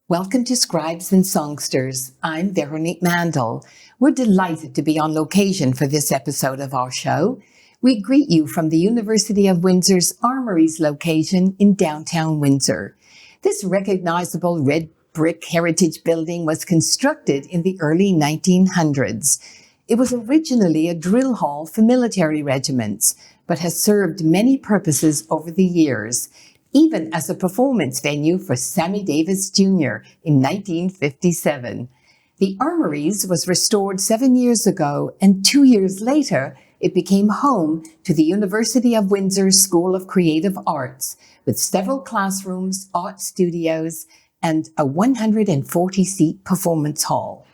Welcome to Scribes and Songsters. I'm Veronique Mandel. We're delighted to be on location for this episode of our show. We greet you from the University of Windsor's Armories location in downtown Windsor. This recognizable red brick heritage building was constructed in the early 1900s. It was originally a drill hall for military regiments, but has served many purposes over the years, even as a performance venue for Sammy Davis Jr. in 1957. The Armories was restored 7 years ago, and 2 years later, it became home to the University of Windsor School of Creative Arts, with several classrooms, art studios, and a 140-seat performance hall.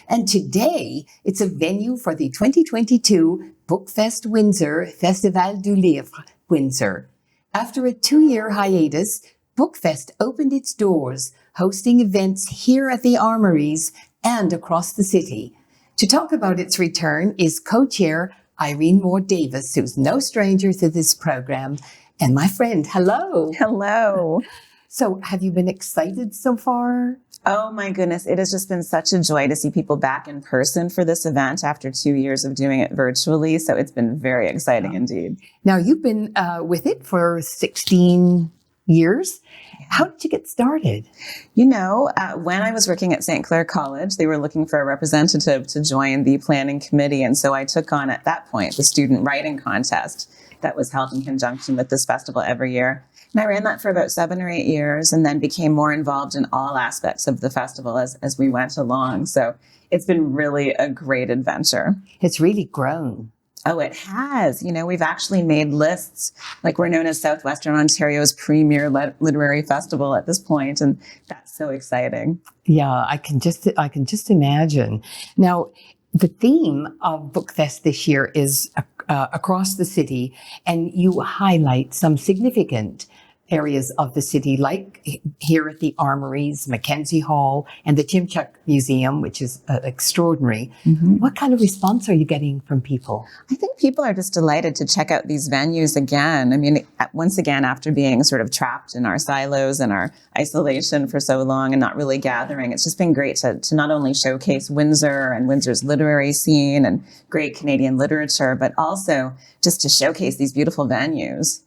And today, it's a venue for the 2022 Bookfest Windsor Festival du Livre Windsor. After a 2-year hiatus, Bookfest opened its doors, hosting events here at the Armories and across the city. To talk about its return is co-chair Irene Moore Davis, who's no stranger to this program, and my friend. Hello. Hello. So have you been excited so far? Oh my goodness. It has just been such a joy to see people back in person for this event after 2 years of doing it virtually. So it's been very exciting indeed. Now you've been with it for 16 years. How did you get started? You know, when I was working at St. Clair College, they were looking for a representative to join the planning committee. And so I took on at that point the student writing contest that was held in conjunction with this festival every year. And I ran that for about 7 or 8 years and then became more involved in all aspects of the festival as we went along. So it's been really a great adventure. It's really grown. Oh, it has. You know, we've actually made lists, like we're known as Southwestern Ontario's premier literary festival at this point, and that's so exciting. Yeah, I can just imagine. Now, the theme of Bookfest this year is across the city, and you highlight some significant areas of the city, like here at the Armories, Mackenzie Hall, and the Chimchuk Museum, which is extraordinary. Mm-hmm. What kind of response are you getting from people? I think people are just delighted to check out these venues again. I mean, once again, after being sort of trapped in our silos and our isolation for so long and not really gathering, it's just been great to not only showcase Windsor and Windsor's literary scene and great Canadian literature, but also just to showcase these beautiful venues.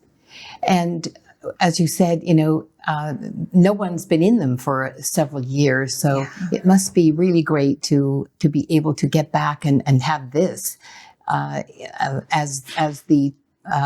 And as you said, you know, no one's been in them for several years, so it must be really great to be able to get back and have this as the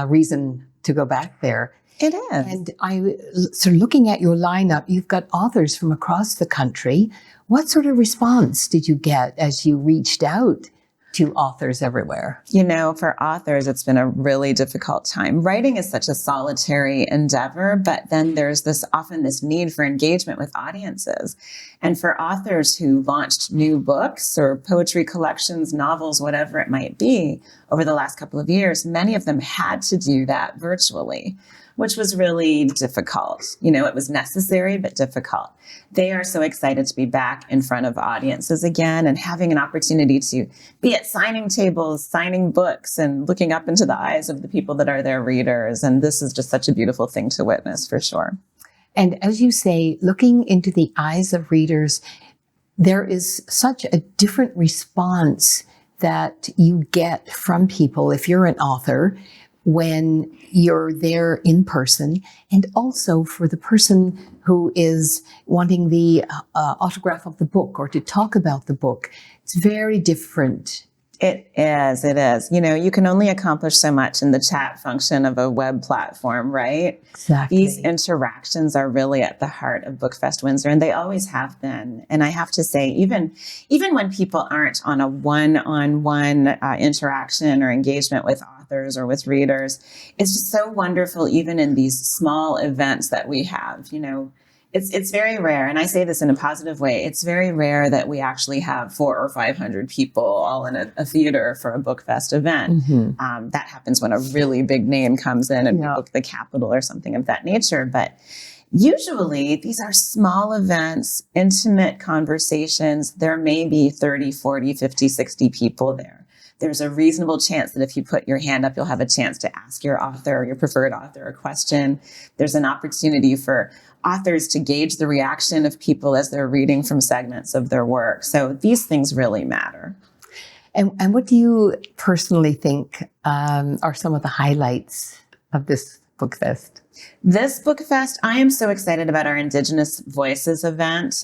reason to go back there. It is. And so looking at your lineup, you've got authors from across the country. What sort of response did you get as you reached out to authors everywhere? You know, for authors, it's been a really difficult time. Writing is such a solitary endeavor, but then there's often this need for engagement with audiences. And for authors who launched new books or poetry collections, novels, whatever it might be, over the last couple of years, many of them had to do that virtually, which was really difficult. You know, it was necessary, but difficult. They are so excited to be back in front of audiences again and having an opportunity to be at signing tables, signing books, and looking up into the eyes of the people that are their readers. And this is just such a beautiful thing to witness, for sure. And as you say, looking into the eyes of readers, there is such a different response that you get from people if you're an author when you're there in person, and also for the person who is wanting the autograph of the book or to talk about the book. It's very different. It is. You know, you can only accomplish so much in the chat function of a web platform, right? Exactly. These interactions are really at the heart of Bookfest Windsor, and they always have been. And I have to say, even when people aren't on a one-on-one interaction or engagement with authors or with readers, it's just so wonderful, even in these small events that we have, you know. It's very rare, and I say this in a positive way, it's very rare that we actually have 400 or 500 people all in a theater for a Bookfest event. Mm-hmm. That happens when a really big name comes in and we book the Capitol or something of that nature. But usually these are small events, intimate conversations. There may be 30, 40, 50, 60 people there. There's a reasonable chance that if you put your hand up, you'll have a chance to ask your author or your preferred author a question. There's an opportunity for authors to gauge the reaction of people as they're reading from segments of their work. So these things really matter. And what do you personally think are some of the highlights of this Bookfest? This Bookfest, I am so excited about our Indigenous Voices event.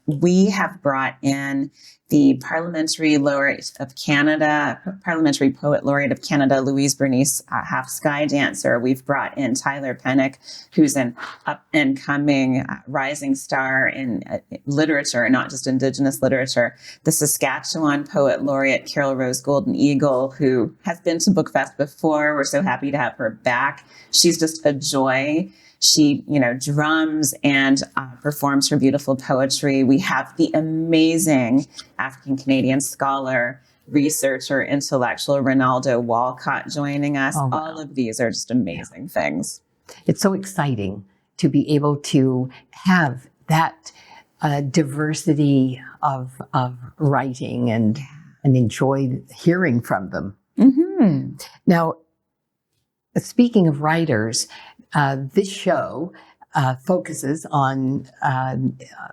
We have brought in the Parliamentary Laureate of Canada, Parliamentary Poet Laureate of Canada, Louise Bernice, half Sky Dancer. We've brought in Tyler Pennock, who's an up-and-coming rising star in literature, not just Indigenous literature. The Saskatchewan Poet Laureate, Carol Rose Golden Eagle, who has been to Bookfest before. We're so happy to have her back. She's just a joy. She, drums and performs her beautiful poetry. We have the amazing African-Canadian scholar, researcher, intellectual Ronaldo Walcott joining us. Oh, wow. All of these are just amazing things. It's so exciting to be able to have that diversity of writing and enjoy hearing from them. Mm-hmm. Now, speaking of writers, this show focuses on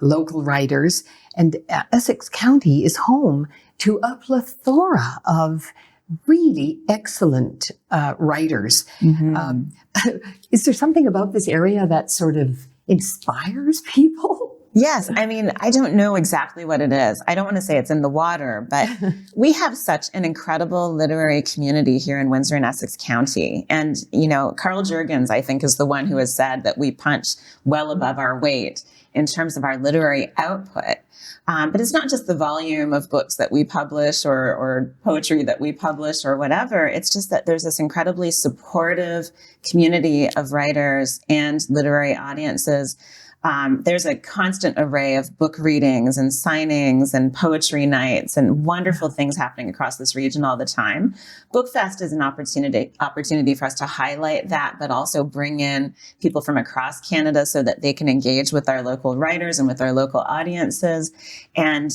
local writers, and Essex County is home to a plethora of really excellent writers. Mm-hmm. Is there something about this area that sort of inspires people? Yes. I mean, I don't know exactly what it is. I don't want to say it's in the water, but we have such an incredible literary community here in Windsor and Essex County. And, Karl Jirgens, I think, is the one who has said that we punch well above our weight in terms of our literary output. But it's not just the volume of books that we publish or poetry that we publish or whatever. It's just that there's this incredibly supportive community of writers and literary audiences. There's a constant array of book readings and signings and poetry nights and wonderful things happening across this region all the time. Bookfest is an opportunity for us to highlight that, but also bring in people from across Canada so that they can engage with our local writers and with our local audiences. And,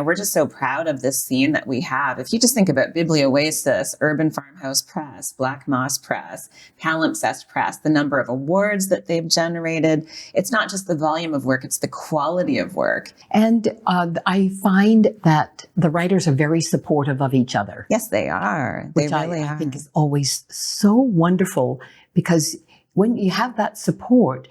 we're just so proud of this scene that we have. If you just think about Biblioasis, Urban Farmhouse Press, Black Moss Press, Palimpsest Press, the number of awards that they've generated, it's not just the volume of work, it's the quality of work. And I find that the writers are very supportive of each other. Yes, they are. Which I think is always so wonderful, because when you have that support,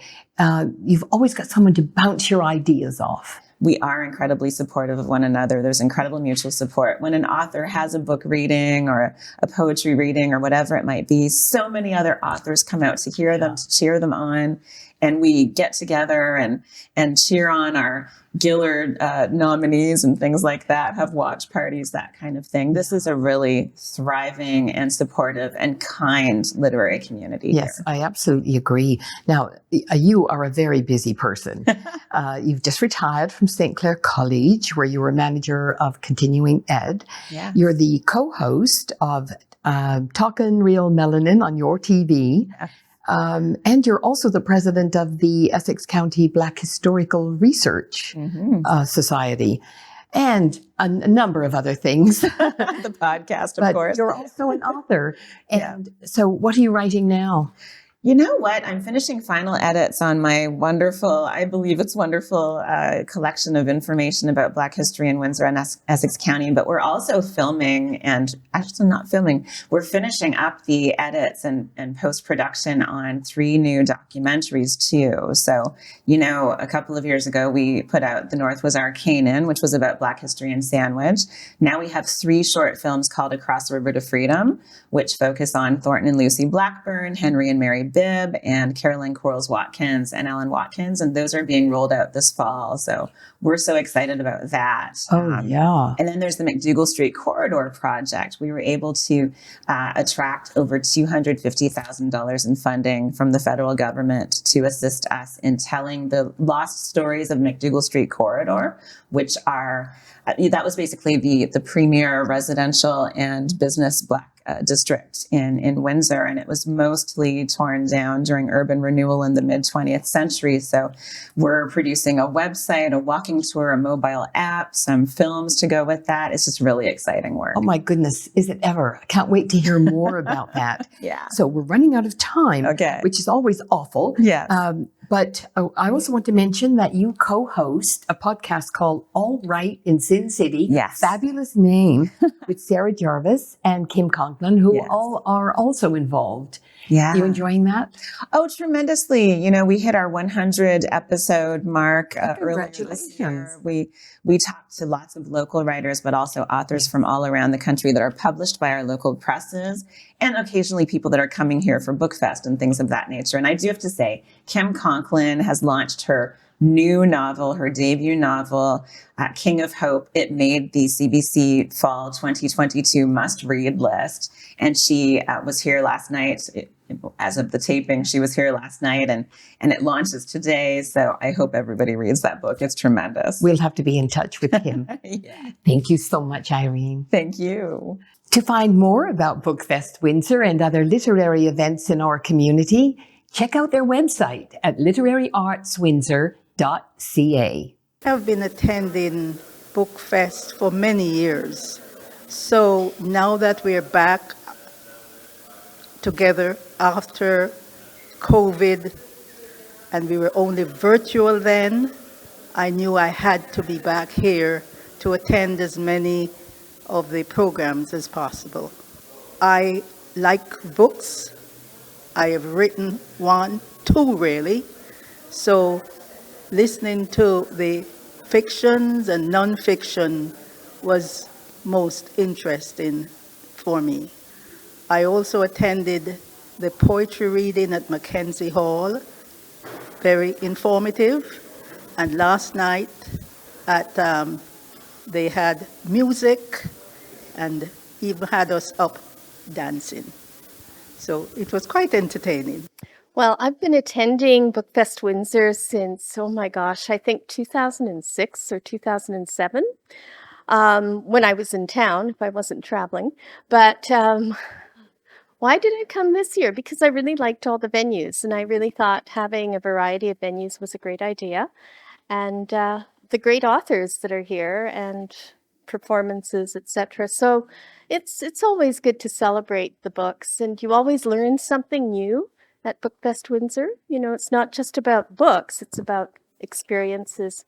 you've always got someone to bounce your ideas off. We are incredibly supportive of one another. There's incredible mutual support. When an author has a book reading or a poetry reading or whatever it might be, so many other authors come out to hear them, to cheer them on. And we get together and cheer on our Gillard nominees and things like that, have watch parties, that kind of thing. This is a really thriving and supportive and kind literary community. Yes, here. I absolutely agree. Now, you are a very busy person. You've just retired from St. Clair College, where you were manager of continuing ed. Yeah. You're the co-host of Talkin' Real Melanin on your TV. Yeah. And you're also the president of the Essex County Black Historical Research Society, and a number of other things. The podcast, of course. You're also an author. And so what are you writing now? You know what? I'm finishing final edits on my wonderful, I believe it's wonderful, collection of information about Black history in Windsor and Essex County. But we're also filming, and actually not filming, we're finishing up the edits and post-production on 3 new documentaries too. So, a couple of years ago, we put out The North Was Our Canaan, which was about Black history in Sandwich. Now we have 3 short films called Across the River to Freedom, which focus on Thornton and Lucy Blackburn, Henry and Mary Bibb, and Carolyn Quarles Watkins and Ellen Watkins, and those are being rolled out this fall. So we're so excited about that. Yeah. And then there's the McDougall Street Corridor Project. We were able to attract over $250,000 in funding from the federal government to assist us in telling the lost stories of McDougall Street Corridor, which are, that was basically the premier residential and business Black district in Windsor, and it was mostly torn down during urban renewal in the mid-20th century. So we're producing a website, a walking tour, a mobile app, some films to go with that. It's just really exciting work. Oh my goodness, is it ever? I can't wait to hear more about that. Yeah. So we're running out of time, Okay. which is always awful. Yes. But I also want to mention that you co-host a podcast called All Right in Sin City. Yes. Fabulous name, with Sarah Jarvis and Kim Conklin, who Yes. all are also involved. Yeah. You enjoying that? Oh, tremendously. You know, we hit our 100 episode mark earlier this year. We talked to lots of local writers, but also authors from all around the country that are published by our local presses, and occasionally people that are coming here for Bookfest and things of that nature. And I do have to say, Kim Conklin has launched her new novel, her debut novel, King of Hope. It made the CBC Fall 2022 must-read list. And she was here last night. As of the taping, she was here last night, and it launches today. So I hope everybody reads that book. It's tremendous. We'll have to be in touch with Kim. Yeah. Thank you so much, Irene. Thank you. To find more about Bookfest Windsor and other literary events in our community, check out their website at literaryartswindsor.ca. I've been attending Bookfest for many years. So now that we're back together after COVID and we were only virtual then, I knew I had to be back here to attend as many of the programs as possible. I like books. I have written two really. So listening to the fictions and non-fiction was most interesting for me. I also attended the poetry reading at Mackenzie Hall, very informative. And last night they had music and even had us up dancing. So it was quite entertaining. Well, I've been attending Bookfest Windsor since, I think 2006 or 2007, when I was in town, if I wasn't traveling. But why did I come this year? Because I really liked all the venues, and I really thought having a variety of venues was a great idea. And the great authors that are here and performances, etc. So it's always good to celebrate the books, and you always learn something new at Bookfest Windsor. You know, it's not just about books, it's about experiences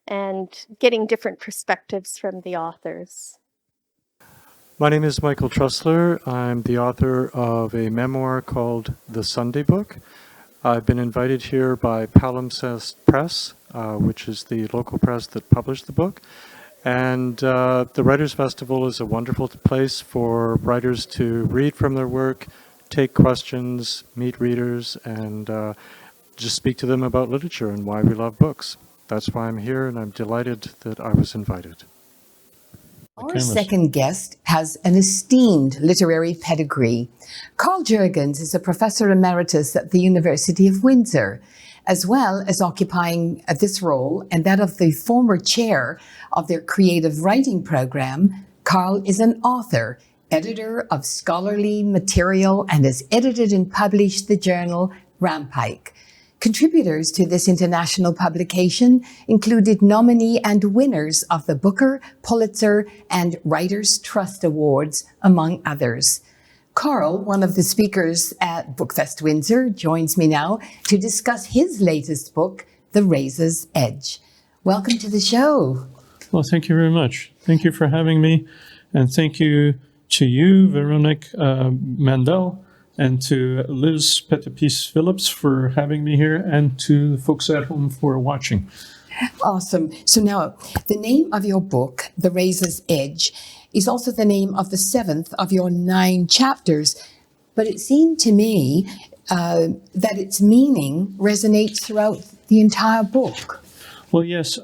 and getting different perspectives from the authors. My name is Michael Trussler. I'm the author of a memoir called The Sunday Book. I've been invited here by Palimpsest Press, which is the local press that published the book. And the Writers' Festival is a wonderful place for writers to read from their work, take questions, meet readers, and just speak to them about literature and why we love books. That's why I'm here, and I'm delighted that I was invited. Our second guest has an esteemed literary pedigree. Karl Jirgens is a professor emeritus at the University of Windsor, as well as occupying this role and that of the former chair of their creative writing program. Karl is an author, editor of scholarly material, and has edited and published the journal Rampike. Contributors to this international publication included nominee and winners of the Booker, Pulitzer, and Writers' Trust Awards, among others. Karl, one of the speakers at Bookfest Windsor, joins me now to discuss his latest book, The Razor's Edge. Welcome to the show. Well, thank you very much. Thank you for having me. And thank you to you, Veronique Mandel, and to Liz Petapis-Phillips for having me here, and to the folks at home for watching. Awesome. So now, the name of your book, The Razor's Edge, is also the name of the 7th of your 9 chapters. But it seemed to me that its meaning resonates throughout the entire book. Well, yes.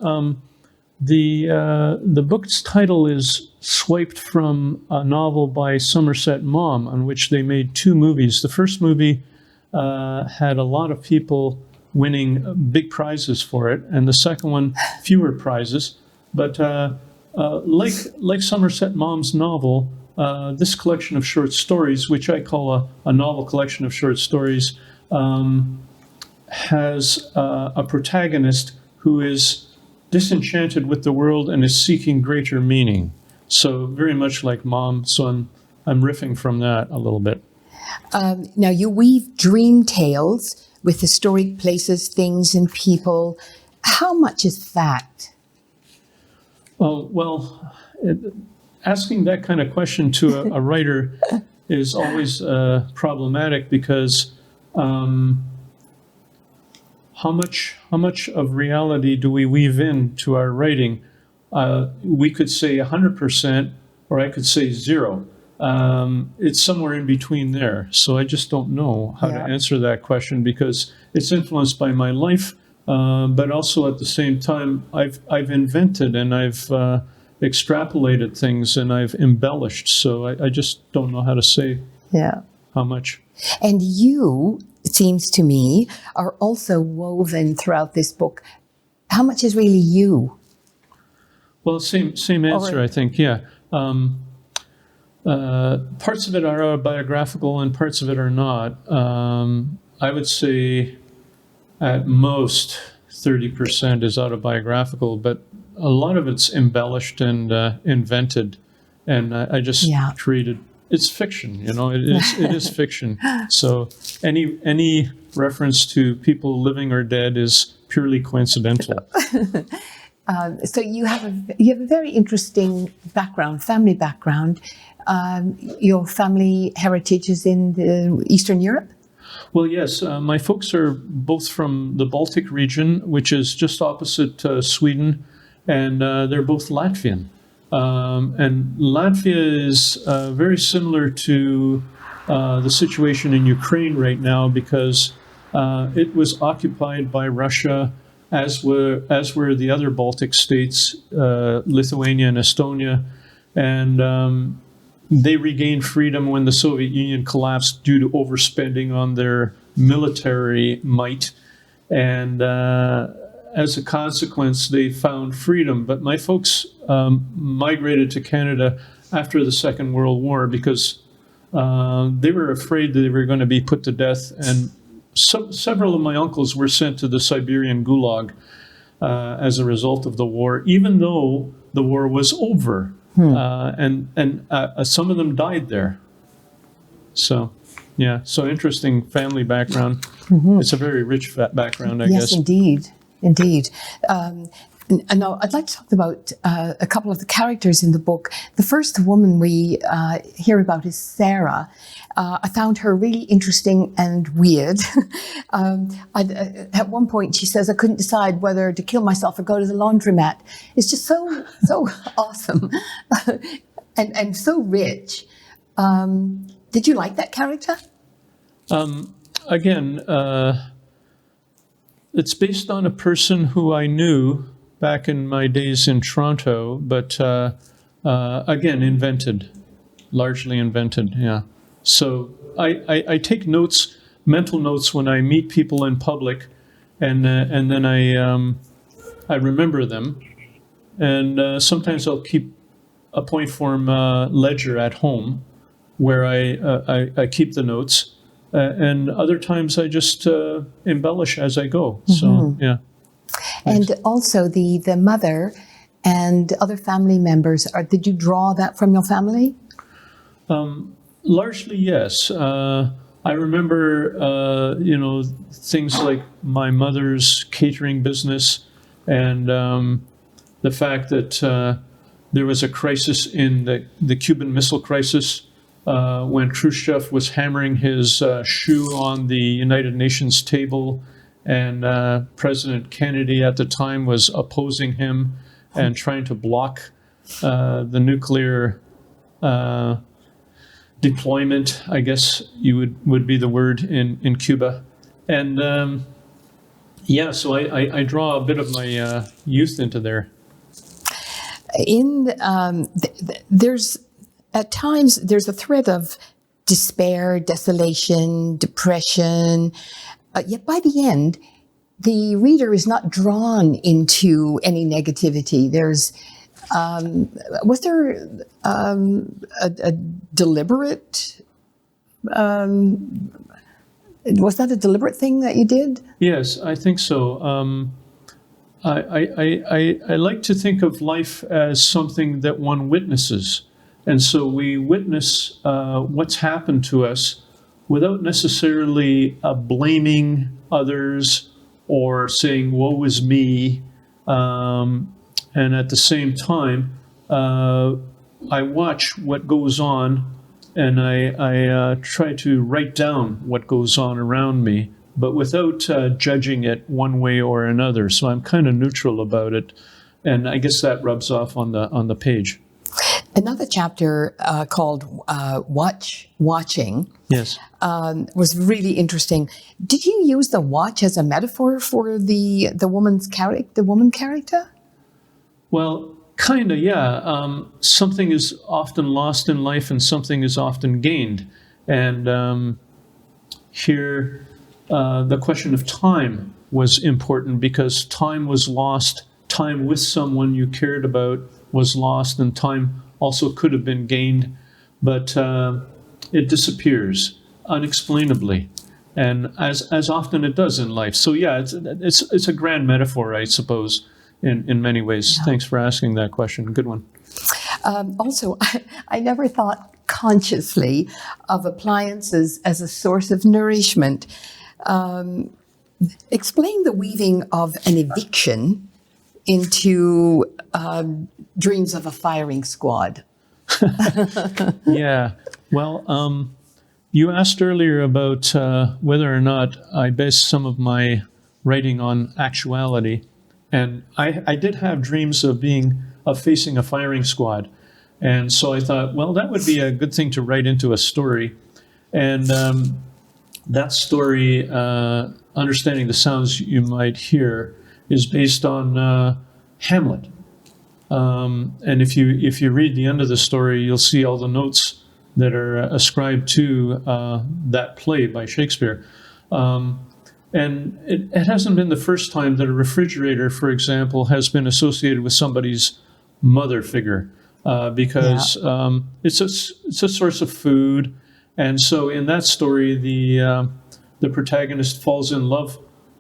The book's title is swiped from a novel by Somerset Maugham, on which they made 2 movies. The first movie had a lot of people winning big prizes for it, and the second one, fewer prizes. But like Somerset Maugham's novel, this collection of short stories, which I call a novel collection of short stories, has a protagonist who is disenchanted with the world and is seeking greater meaning. So very much like Mom. So I'm riffing from that a little bit. Now, you weave dream tales with historic places, things, and people. How much is fact? Oh, well, asking that kind of question to a writer is always problematic because how much of reality do we weave into our writing? We could say 100%, or I could say 0. It's somewhere in between there. So I just don't know how to answer that question because it's influenced by my life, but also at the same time, I've invented and I've extrapolated things and I've embellished. So I just don't know how to say how much. And you, it seems to me, are also woven throughout this book. How much is really you? Well, same answer, I think, yeah. Parts of it are autobiographical and parts of it are not. I would say at most 30% is autobiographical, but a lot of it's embellished and invented. And I just created, it's fiction, you know, it is fiction. So any reference to people living or dead is purely coincidental. So you have a very interesting background, family background. Your family heritage is in Eastern Europe? Well, yes. My folks are both from the Baltic region, which is just opposite Sweden, and they're both Latvian. And Latvia is very similar to the situation in Ukraine right now because it was occupied by Russia, as were the other Baltic states, Lithuania and Estonia. And they regained freedom when the Soviet Union collapsed due to overspending on their military might. And as a consequence, they found freedom. But my folks migrated to Canada after the Second World War because they were afraid that they were going to be put to death. And several of my uncles were sent to the Siberian Gulag as a result of the war, even though the war was over. And some of them died there. So, yeah, so interesting family background. It's a very rich background, I guess. Yes, indeed. Now, I'd like to talk about a couple of the characters in the book. The first woman we hear about is Sarah. I found her really interesting and weird. At one point, she says, I couldn't decide whether to kill myself or go to the laundromat. It's just so awesome and so rich. Did you like that character? Again, it's based on a person who I knew back in my days in Toronto, but again, largely invented, yeah. So I take notes, mental notes, when I meet people in public, and then I remember them, and sometimes I'll keep a point form ledger at home where I keep the notes, and other times I just embellish as I go. So yeah. And also the mother and other family members, did you draw that from your family? Largely, yes. I remember, things like my mother's catering business and the fact that there was a crisis in the Cuban Missile Crisis when Khrushchev was hammering his shoe on the United Nations table, and President Kennedy at the time was opposing him and trying to block the nuclear deployment, I guess would be the word in Cuba. And so I draw a bit of my youth into there. There's at times there's a thread of despair, desolation, depression. Yet by the end, the reader is not drawn into any negativity. There's Was there a deliberate? Was that a deliberate thing that you did? Yes, I think so. I like to think of life as something that one witnesses. And so we witness what's happened to us without necessarily blaming others or saying, woe is me. And at the same time, I watch what goes on, and I try to write down what goes on around me, but without judging it one way or another. So I'm kind of neutral about it, and I guess that rubs off on the page. Another chapter called Watching. Yes. Was really interesting. Did you use the watch as a metaphor for the woman character? Well, kind of, yeah. Something is often lost in life, and something is often gained. And here, the question of time was important because time was lost. Time with someone you cared about was lost, and time also could have been gained, but it disappears unexplainably, and as often it does in life. So yeah, it's a grand metaphor, I suppose, in many ways. Yeah. Thanks for asking that question. Good one. Also, I never thought consciously of appliances as a source of nourishment. Explain the weaving of an eviction into dreams of a firing squad. Yeah. Well, you asked earlier about whether or not I base some of my writing on actuality, and I did have dreams of facing a firing squad, and so I thought, well, that would be a good thing to write into a story, and that story, Understanding the Sounds You Might Hear, is based on Hamlet. And if you read the end of the story, you'll see all the notes that are ascribed to that play by Shakespeare. And it hasn't been the first time that a refrigerator, for example, has been associated with somebody's mother figure, because it's a source of food. And so in that story, the protagonist falls in love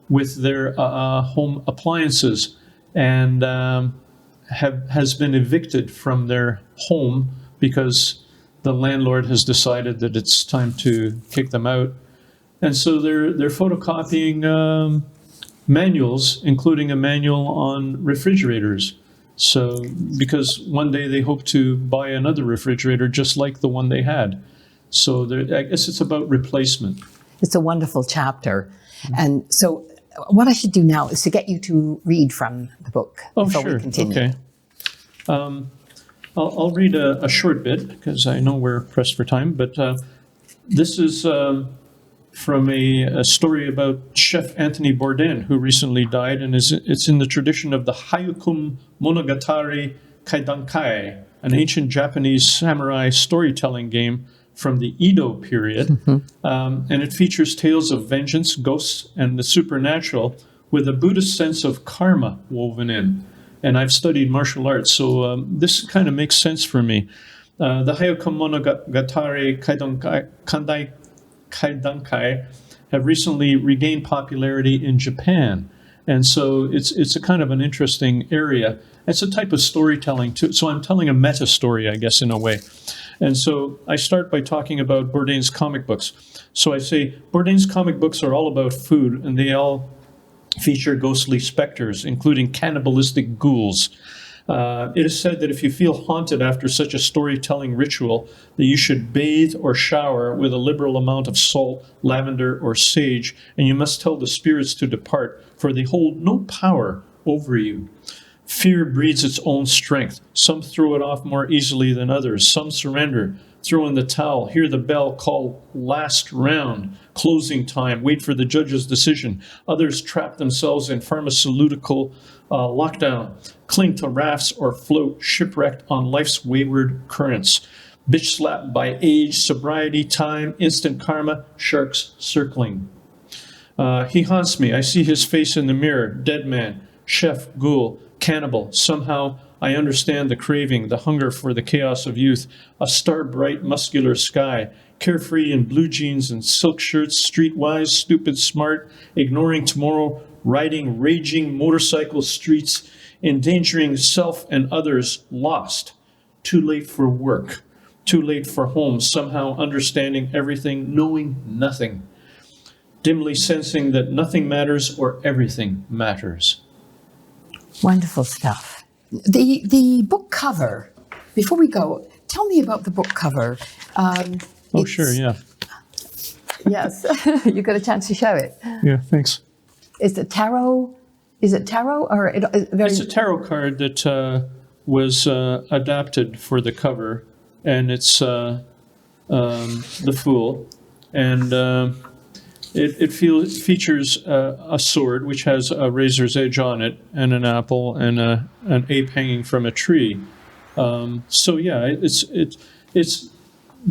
with their home appliances and has been evicted from their home because the landlord has decided that it's time to kick them out. And so they're photocopying manuals, including a manual on refrigerators. So because one day they hope to buy another refrigerator just like the one they had. So I guess it's about replacement. It's a wonderful chapter. And so what I should do now is to get you to read from the book before we continue. Okay. I'll read a short bit because I know we're pressed for time, but this is from a story about Chef Anthony Bourdain, who recently died, and it's in the tradition of the Hayukum Monogatari Kaidankai, an ancient Japanese samurai storytelling game from the Edo period. Mm-hmm. And it features tales of vengeance, ghosts, and the supernatural with a Buddhist sense of karma woven in. And I've studied martial arts, so this kind of makes sense for me. The Hayukum Monogatari Kaidankai have recently regained popularity in Japan. And so it's a kind of an interesting area. It's a type of storytelling too. So I'm telling a meta story, I guess, in a way. And so I start by talking about Bourdain's comic books. So I say Bourdain's comic books are all about food, and they all feature ghostly specters, including cannibalistic ghouls. It is said that if you feel haunted after such a storytelling ritual, that you should bathe or shower with a liberal amount of salt, lavender, or sage, and you must tell the spirits to depart, for they hold no power over you. Fear breeds its own strength. Some throw it off more easily than others. Some surrender, throw in the towel, hear the bell call last round, closing time, wait for the judge's decision. Others trap themselves in pharmaceutical lockdown, cling to rafts or float shipwrecked on life's wayward currents. Bitch slapped by age, sobriety, time, instant karma, sharks circling. He haunts me. I see his face in the mirror. Dead man, chef, ghoul, cannibal. Somehow I understand the craving, the hunger for the chaos of youth, a star-bright, muscular sky, carefree in blue jeans and silk shirts, streetwise, stupid, smart, ignoring tomorrow, riding raging motorcycle streets, endangering self and others, lost, too late for work, too late for home, somehow understanding everything, knowing nothing, dimly sensing that nothing matters or everything matters. Wonderful stuff. The book cover, before we go, tell me about the book cover. Oh, sure, yeah. Yes, you got a chance to show it. Yeah, thanks. Is it tarot? Is it tarot or It's a tarot card that was adapted for the cover, and it's the Fool, and it features a sword which has a razor's edge on it, and an apple, and an ape hanging from a tree. So yeah, it's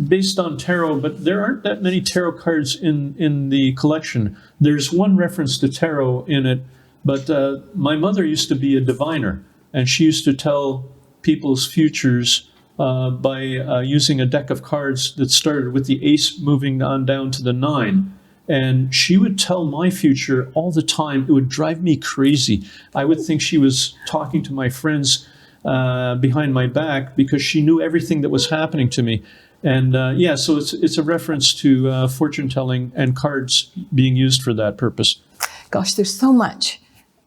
based on tarot, but there aren't that many tarot cards in the collection. There's one reference to tarot in it, but my mother used to be a diviner, and she used to tell people's futures by using a deck of cards that started with the ace moving on down to the 9. And she would tell my future all the time. It would drive me crazy. I would think she was talking to my friends behind my back because she knew everything that was happening to me. And yeah, so it's a reference to fortune telling and cards being used for that purpose. Gosh, there's so much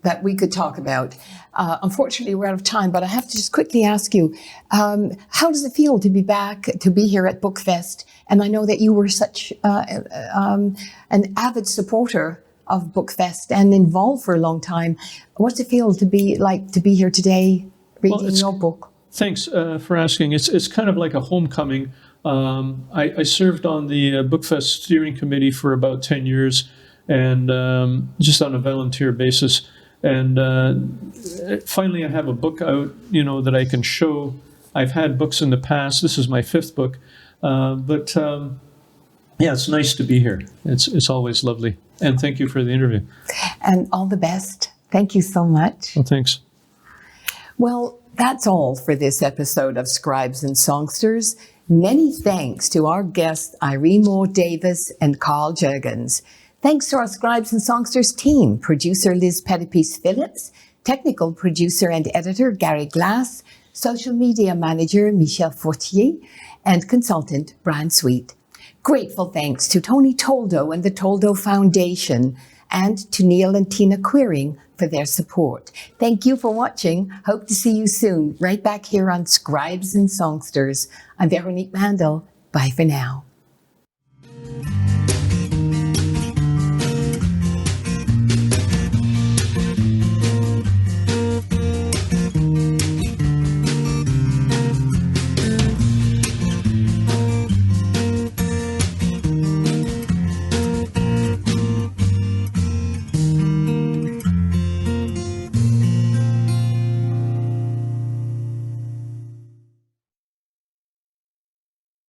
that we could talk about. Unfortunately, we're out of time, but I have to just quickly ask you, how does it feel to be back, to be here at Bookfest? And I know that you were such an avid supporter of Bookfest and involved for a long time. What's it feel to be here today, reading your book? Thanks for asking. It's kind of like a homecoming. I served on the Bookfest steering committee for about 10 years, and just on a volunteer basis. And finally, I have a book out, that I can show. I've had books in the past. This is my 5th book. But yeah, it's nice to be here. It's always lovely. And thank you for the interview. And all the best. Thank you so much. Well, thanks. Well, that's all for this episode of Scribes and Songsters. Many thanks to our guests, Irene Moore Davis and Karl Jirgens. Thanks to our Scribes and Songsters team, producer Liz Pettipies-Phillips, technical producer and editor Gary Glass, social media manager Michelle Fortier, and consultant Brian Sweet. Grateful thanks to Tony Toldo and the Toldo Foundation, and to Neil and Tina Queering for their support. Thank you for watching. Hope to see you soon, right back here on Scribes and Songsters. I'm Veronique Mandel. Bye for now.